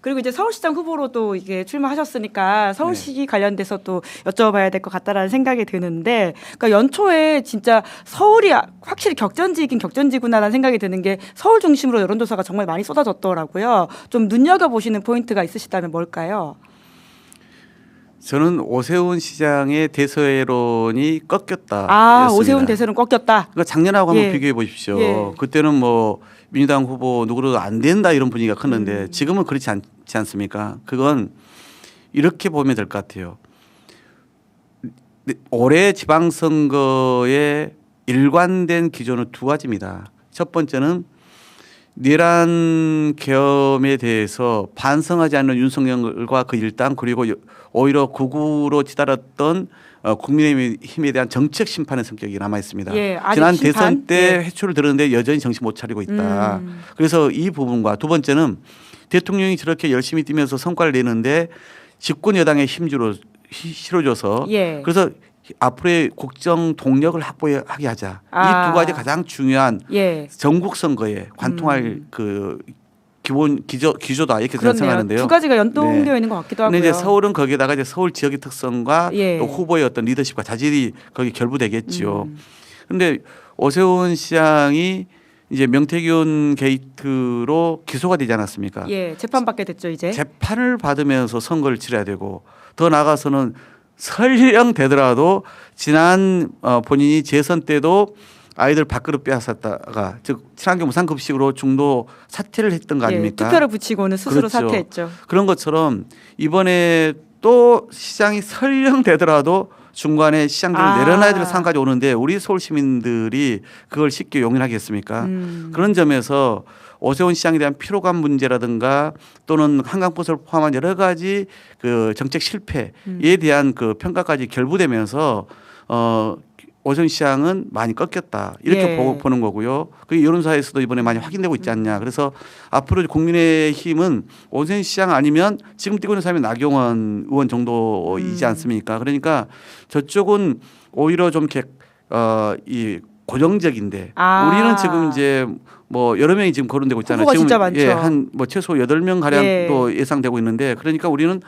그리고 이제 서울시장 후보로 또 이게 출마하셨으니까 서울시 관련돼서 또 여쭤봐야 될 것 같다라는 생각이 드는데, 그러니까 연초에 진짜 서울이 확실히 격전지이긴 격전지구나라는 생각이 드는 게 서울 중심으로 여론조사가 정말 많이 쏟아졌더라고요. 좀 눈여겨보시는 포인트가 있으시다면 뭘까요? 저는 오세훈 시장의 대세론이 꺾였다. 아, 오세훈 대세론 꺾였다. 그러니까 작년하고 한번 비교해 보십시오. 그때는 뭐 민주당 후보 누구도 안 된다 이런 분위기가 컸는데 지금은 그렇지 않지 않습니까? 그건 이렇게 보면 될 것 같아요. 올해 지방선거의 일관된 기조는 두 가지입니다. 첫 번째는 내란 계엄에 대해서 반성하지 않는 윤석열과 그 일당, 그리고 오히려 극우로 치달았던 국민의힘에 대한 정책 심판의 성격이 남아 있습니다. 지난 심판? 대선 때 회초를 들었는데 여전히 정신 못 차리고 있다. 그래서 이 부분과 두 번째는 대통령이 저렇게 열심히 뛰면서 성과를 내는데 집권 여당의 힘주로 실어줘서 그래서 앞으로의 국정 동력을 확보하게 하자. 이 두 가지 가장 중요한 전국 선거에 관통할 그 기본 기조다 이렇게 생각하는데요. 두 가지가 연동되어 있는 것 같기도 하고요. 그런데 이제 서울은 거기에다가 이제 서울 지역의 특성과 또 후보의 어떤 리더십과 자질이 거기 결부되겠지요. 그런데 오세훈 시장이 이제 명태균 게이트로 기소가 되지 않았습니까? 재판받게 됐죠 이제. 재판을 받으면서 선거를 치러야 되고 더 나아가서는 설령 되더라도 지난 본인이 재선 때도 아이들 밥그릇 빼앗았다가 즉 친환경 무상급식으로 중도 사퇴를 했던 거 아닙니까? 투표를 붙이고는 스스로 사퇴했죠. 그런 것처럼 이번에 또 시장이 설령 되더라도 중간에 시장들을 내려놔야 될 상황까지 오는데 우리 서울 시민들이 그걸 쉽게 용인하겠습니까? 그런 점에서 오세훈 시장에 대한 피로감 문제라든가 또는 한강버스를 포함한 여러 가지 그 정책 실패에 대한 그 평가까지 결부되면서 오세훈 시장은 많이 꺾였다 이렇게 보는 거고요. 그 여론사에서도 이번에 많이 확인되고 있지 않냐. 그래서 앞으로 국민의힘은 오세훈 시장 아니면 지금 뛰고 있는 사람이 나경원 의원 정도이지 않습니까? 그러니까 저쪽은 오히려 좀 이 고정적인데 우리는 지금 이제 뭐 여러 명이 지금 거론되고 있잖아요. 후보가 지금 진짜 많죠. 한 뭐 최소 8명 가량도 예상되고 있는데 그러니까 우리는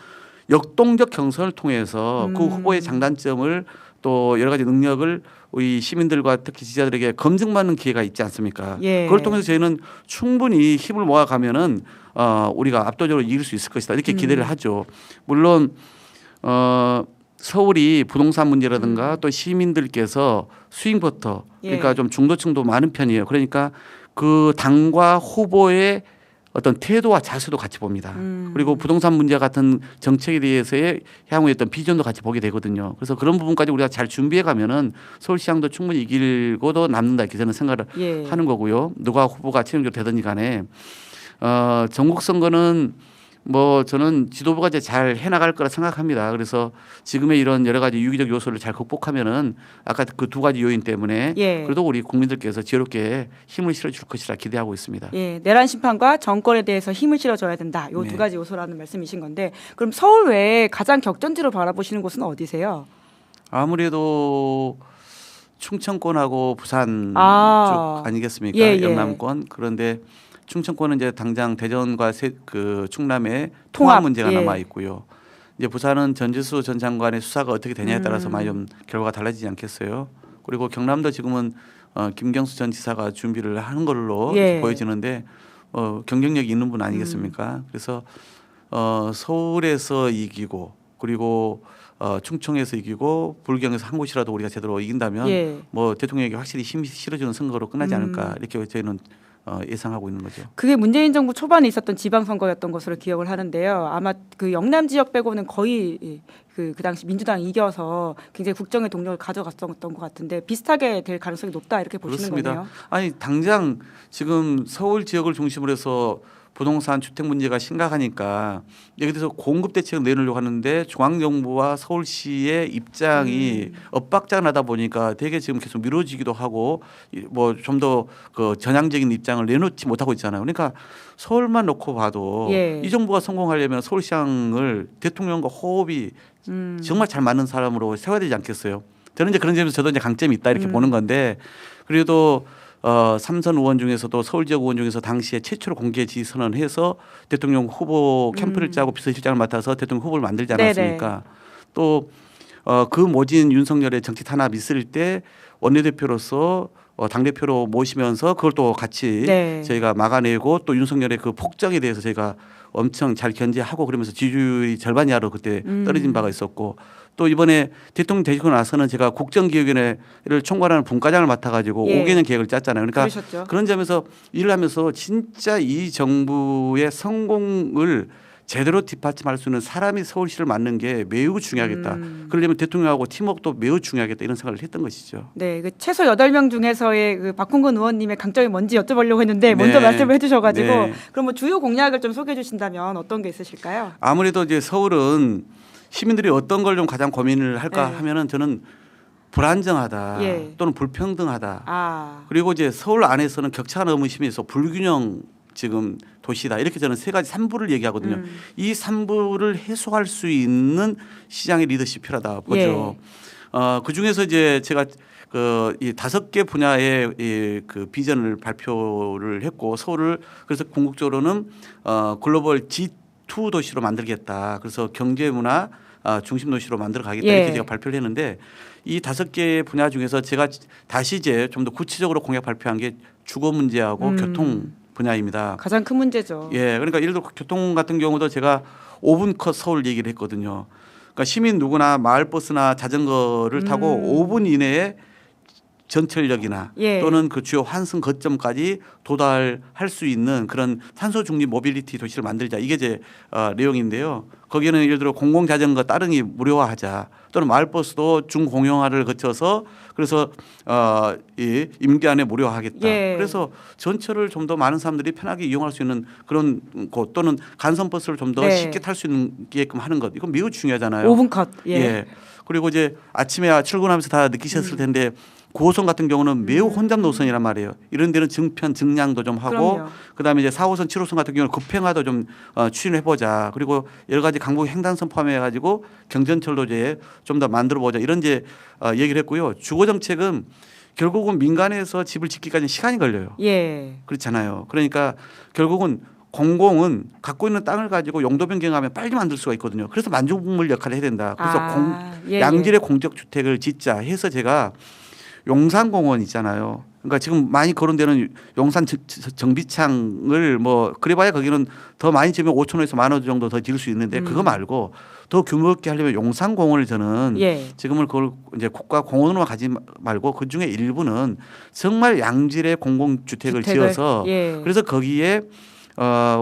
역동적 경선을 통해서 그 후보의 장단점을 또 여러 가지 능력을 우리 시민들과 특히 지지자들에게 검증받는 기회가 있지 않습니까? 그걸 통해서 저희는 충분히 힘을 모아가면은 우리가 압도적으로 이길 수 있을 것이다 이렇게 기대를 하죠. 물론 서울이 부동산 문제라든가 또 시민들께서 스윙버터 그러니까 좀 중도층도 많은 편이에요. 그러니까 그 당과 후보의 어떤 태도와 자세도 같이 봅니다. 그리고 부동산 문제 같은 정책에 대해서의 향후의 어떤 비전도 같이 보게 되거든요. 그래서 그런 부분까지 우리가 잘 준비해 가면은 서울시장도 충분히 이길고도 남는다 이렇게 저는 생각을 하는 거고요. 누가 후보가 최종적으로 되든지 간에 전국 선거는 뭐 저는 지도부가 이제 잘 해나갈 거라 생각합니다. 그래서 지금의 이런 여러 가지 유기적 요소를 잘 극복하면은 아까 그 두 가지 요인 때문에 그래도 우리 국민들께서 지혜롭게 힘을 실어줄 것이라 기대하고 있습니다. 내란 심판과 정권에 대해서 힘을 실어줘야 된다. 요 두 가지 요소라는 말씀이신 건데 그럼 서울 외에 가장 격전지로 바라보시는 곳은 어디세요? 아무래도 충청권하고 부산 쪽 아니겠습니까? 영남권. 그런데 충청권은 이제 당장 대전과 그 충남의 통합 문제가 남아 있고요. 이제 부산은 전지수 전 장관의 수사가 어떻게 되냐에 따라서 많이 좀 결과가 달라지지 않겠어요. 그리고 경남도 지금은 김경수 전 지사가 준비를 하는 걸로 보여지는데 경쟁력이 있는 분 아니겠습니까? 그래서 서울에서 이기고 그리고 충청에서 이기고 불경에서 한 곳이라도 우리가 제대로 이긴다면 뭐 대통령에게 확실히 힘이 실어주는 선거로 끝나지 않을까 이렇게 저희는 예상하고 있는 거죠. 그게 문재인 정부 초반에 있었던 지방선거였던 것으로 기억을 하는데요. 아마 그 영남 지역 빼고는 거의 그 당시 민주당이 이겨서 굉장히 국정의 동력을 가져갔던 것 같은데 비슷하게 될 가능성이 높다 이렇게 보시는 그렇습니다. 거네요. 아니 당장 지금 서울 지역을 중심으로 해서 부동산 주택 문제가 심각하니까 여기 대해서 공급 대책을 내놓으려고 하는데 중앙정부와 서울시의 입장이 엇박자가 나다 보니까 되게 지금 계속 미뤄지기도 하고 뭐 좀 더 그 전향적인 입장을 내놓지 못하고 있잖아요. 그러니까 서울만 놓고 봐도 이 정부가 성공하려면 서울시장을 대통령과 호흡이 정말 잘 맞는 사람으로 세워야 되지 않겠어요. 저는 이제 그런 점에서 저도 이제 강점이 있다 이렇게 보는 건데 그래도 삼선 의원 중에서도 서울 지역 의원 중에서 당시에 최초로 공개 지지 선언해서 대통령 후보 캠프를 짜고 비서실장을 맡아서 대통령 후보를 만들지 않았습니까? 또 그 모진 윤석열의 정치 탄압 있을 때 원내대표로서 당대표로 모시면서 그걸 또 같이 네. 저희가 막아내고 또 윤석열의 그 폭정에 대해서 저희가 엄청 잘 견제하고 그러면서 지지율이 절반 이하로 그때 떨어진 바가 있었고 또 이번에 대통령 되시고 나서는 제가 국정기획위원회를 총괄하는 분과장을 맡아가지고 5개년 계획을 짰잖아요. 그러니까 그러셨죠. 그런 점에서 일을 하면서 진짜 이 정부의 성공을 제대로 뒷받침할 수 있는 사람이 서울시를 맡는 게 매우 중요하겠다. 그러려면 대통령하고 팀워크도 매우 중요하겠다 이런 생각을 했던 것이죠. 네, 그 최소 8명 중에서의 그 박홍근 의원님의 강점이 뭔지 여쭤보려고 했는데 먼저 네. 말씀을 해주셔가지고 네. 그럼 뭐 주요 공약을 좀 소개해 주신다면 어떤 게 있으실까요? 아무래도 이제 서울은 시민들이 어떤 걸 좀 가장 고민을 할까 네. 하면은 저는 불안정하다 예. 또는 불평등하다. 아, 그리고 이제 서울 안에서는 격차가 너무 심해서 불균형 지금 도시다 이렇게 저는 세 가지 3부를 얘기하거든요. 이 3부를 해소할 수 있는 시장의 리더십이 필요하다 보죠. 그 중에서 이제 제가 이 5개 분야의 그 비전을 발표를 했고 서울을 그래서 궁극적으로는 글로벌 G2 도시로 만들겠다. 그래서 경제 문화 중심 도시로 만들어 가겠다 이렇게 제가 발표를 했는데 이 5개 분야 중에서 제가 다시 이제 좀 더 구체적으로 공약 발표한 게 주거 문제하고 교통 분야입니다. 가장 큰 문제죠. 예, 그러니까 예를 들어 교통 같은 경우도 제가 5분 컷 서울 얘기를 했거든요. 그러니까 시민 누구나 마을버스나 자전거를 타고 5분 이내에 전철역이나 예. 또는 그 주요 환승 거점까지 도달할 수 있는 그런 탄소 중립 모빌리티 도시를 만들자 이게 제 내용인데요. 거기는 예를 들어 공공 자전거 따릉이 무료화하자 또는 마을버스도 중공용화를 거쳐서 그래서 이 임기안에 무료화하겠다. 예. 그래서 전철을 좀 더 많은 사람들이 편하게 이용할 수 있는 그런 곳 또는 간선버스를 좀 더 네. 쉽게 탈 수 있게끔 하는 것 이건 매우 중요하잖아요. 5분 컷. 예. 예. 그리고 이제 아침에 출근하면서 다 느끼셨을 텐데 9호선 같은 경우는 매우 혼잡 노선이란 말이에요. 이런 데는 증편 증량도 좀 하고 그럼요. 그다음에 이제 4호선 7호선 같은 경우는 급행화도 좀 추진해 보자. 그리고 여러 가지 강북 횡단선 포함해 가지고 경전철도 이제 좀 더 만들어 보자. 이런 이제 얘기를 했고요. 주거 정책은 결국은 민간에서 집을 짓기까지 시간이 걸려요. 예. 그렇잖아요. 그러니까 결국은 공공은 갖고 있는 땅을 가지고 용도 변경하면 빨리 만들 수가 있거든요. 그래서 만족물 역할을 해야 된다. 그래서 예, 양질의 공적 주택을 짓자 해서 제가 용산공원 있잖아요. 그러니까 지금 많이 거론되는 용산 정비창을 뭐 그래봐야 거기는 더 많이 지으면 5천원에서 10,000원 정도 더 지을 수 있는데 그거 말고 더 규모 있게 하려면 용산공원을 저는 예. 지금은 그걸 이제 국가 공원으로만 가지 말고 그 중에 일부는 정말 양질의 공공주택을 지어서 예. 그래서 거기에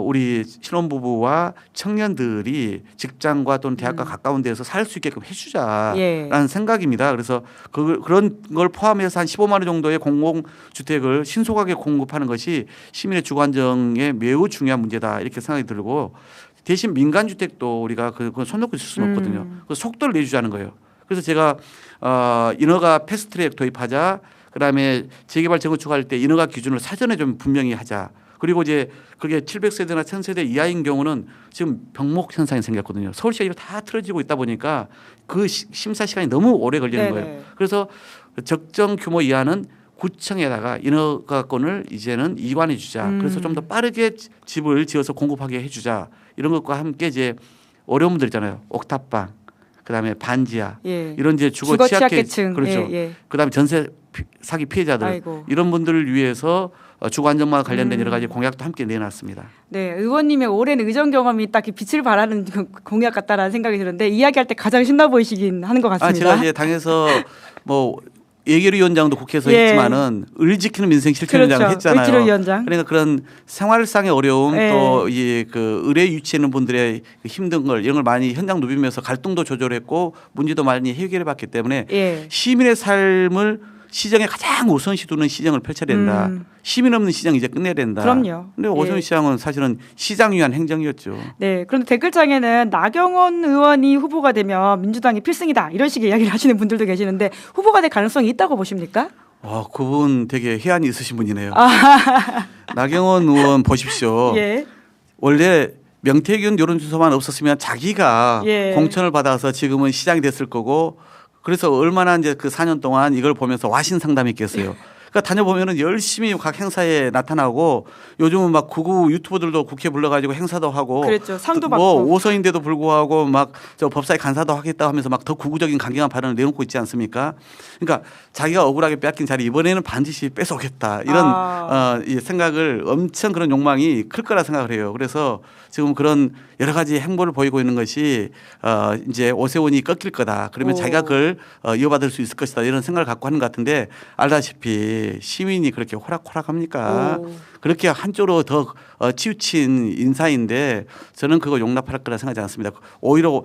우리 신혼부부와 청년들이 직장과 또는 대학과 가까운 데서 살 수 있게끔 해주자라는 예. 생각입니다. 그래서 그런 걸 포함해서 한 15만 원 정도의 공공주택을 신속하게 공급하는 것이 시민의 주거 안정에 매우 중요한 문제다 이렇게 생각이 들고 대신 민간주택도 우리가 그걸 손 놓고 있을 수는 없거든요. 그래서 속도를 내주자는 거예요. 그래서 제가 인허가 패스트트랙 도입하자. 그다음에 재개발 재건축할 때 인허가 기준을 사전에 좀 분명히 하자. 그리고 이제 그게 700세대나 1000세대 이하인 경우는 지금 병목 현상이 생겼거든요. 서울시가 다 틀어지고 있다 보니까 그 심사 시간이 너무 오래 걸리는 네네. 거예요. 그래서 적정 규모 이하는 구청에다가 인허가권을 이제는 이관해 주자. 그래서 좀 더 빠르게 집을 지어서 공급하게 해 주자. 이런 것과 함께 이제 어려운 분들 있잖아요. 옥탑방, 그다음에 반지하 예. 이런 이제 주거 취약계층 그렇죠. 예. 그다음에 전세 사기 피해자들 아이고. 이런 분들을 위해서 주거 안정과 관련된 여러 가지 공약도 함께 내놨습니다. 네, 의원님의 오랜 의정 경험이 딱 빛을 발하는 공약 같다라는 생각이 드는데 이야기할 때 가장 신나 보이시긴 하는 것 같습니다. 제가 이제 당에서 뭐 예결위원장도 국회에서 예. 했지만은 을 지키는 민생 실천위원장을 그렇죠. 했잖아요. 을지로위원장. 그러니까 그런 생활상의 어려움 예. 또 이 그 의뢰 유치해 있는 분들의 그 힘든 걸 이런 걸 많이 현장 누비면서 갈등도 조절했고 문제도 많이 해결해 봤기 때문에 예. 시민의 삶을 시정에 가장 우선시 두는 시정을 펼쳐야 된다. 시민 없는 시정 이제 끝내야 된다. 그럼요. 근데 오세훈 예. 시장은 사실은 시장 위한 행정이었죠. 네, 그런데 댓글창에는 나경원 의원이 후보가 되면 민주당이 필승이다 이런 식의 이야기를 하시는 분들도 계시는데 후보가 될 가능성이 있다고 보십니까? 그분 되게 해안이 있으신 분이네요. 나경원 의원 보십시오. 예. 원래 명태균 여론조사만 없었으면 자기가 예. 공천을 받아서 지금은 시장이 됐을 거고 그래서 얼마나 이제 그 4년 동안 이걸 보면서 와신 상담했겠어요. 그러니까 다녀보면은 열심히 각 행사에 나타나고 요즘은 막 구구 유튜버들도 국회 불러가지고 행사도 하고 그랬죠. 상도 뭐 받고. 오선인데도 불구하고 막 저 법사위 간사도 하겠다 하면서 막 더 구구적인 강경한 발언을 내놓고 있지 않습니까? 그러니까 자기가 억울하게 빼앗긴 자리 이번에는 반드시 뺏어오겠다 이런 이 생각을 엄청 그런 욕망이 클 거라 생각을 해요. 그래서 지금 그런 여러 가지 행보를 보이고 있는 것이 이제 오세훈이 꺾일 거다. 그러면 자기가 그걸 이어받을 수 있을 것이다. 이런 생각을 갖고 하는 것 같은데 알다시피 시민이 그렇게 호락호락합니까? 그렇게 한쪽으로 더 치우친 인사인데 저는 그거 용납할 거라 생각하지 않습니다. 오히려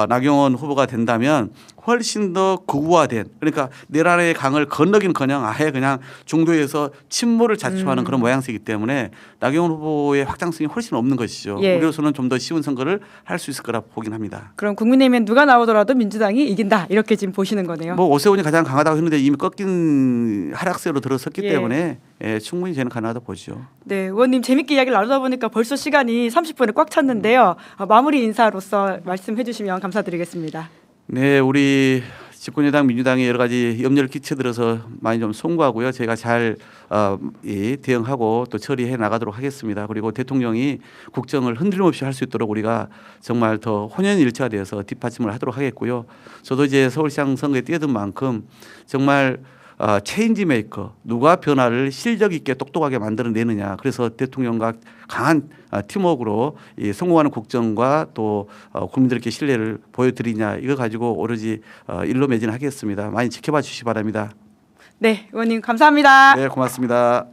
나경원 후보가 된다면 훨씬 더 극우화된 그러니까 내란의 강을 건너긴커녕 아예 그냥 중도에서 침몰을 자초하는 그런 모양새이기 때문에 나경원 후보의 확장성이 훨씬 없는 것이죠. 예. 우리로서는 좀 더 쉬운 선거를 할 수 있을 거라 보긴 합니다. 그럼 국민의힘엔 누가 나오더라도 민주당이 이긴다 이렇게 지금 보시는 거네요. 뭐 오세훈이 가장 강하다고 했는데 이미 꺾인 하락세로 들어섰기 예. 때문에 충분히 저는 가능하다고 보죠. 네, 의원님 재밌게 이야기를 나누다 보니까 벌써 시간이 30분을 꽉 찼는데요. 마무리 인사로서 말씀해 주시면 감사드리겠습니다. 네, 우리 집권여당 민주당이 여러 가지 염려를 끼쳐들어서 많이 좀 송구하고요. 제가 잘 대응하고 또 처리해 나가도록 하겠습니다. 그리고 대통령이 국정을 흔들림 없이 할 수 있도록 우리가 정말 더 혼연일체화되어서 뒷받침을 하도록 하겠고요. 저도 이제 서울시장 선거에 뛰어든 만큼 정말 체인지 메이커 누가 변화를 실력 있게 똑똑하게 만들어내느냐. 그래서 대통령과 강한 팀워크로 이 성공하는 국정과 또 국민들께 신뢰를 보여드리냐 이거 가지고 오로지 일로 매진하겠습니다. 많이 지켜봐 주시기 바랍니다. 네, 의원님 감사합니다. 네, 고맙습니다.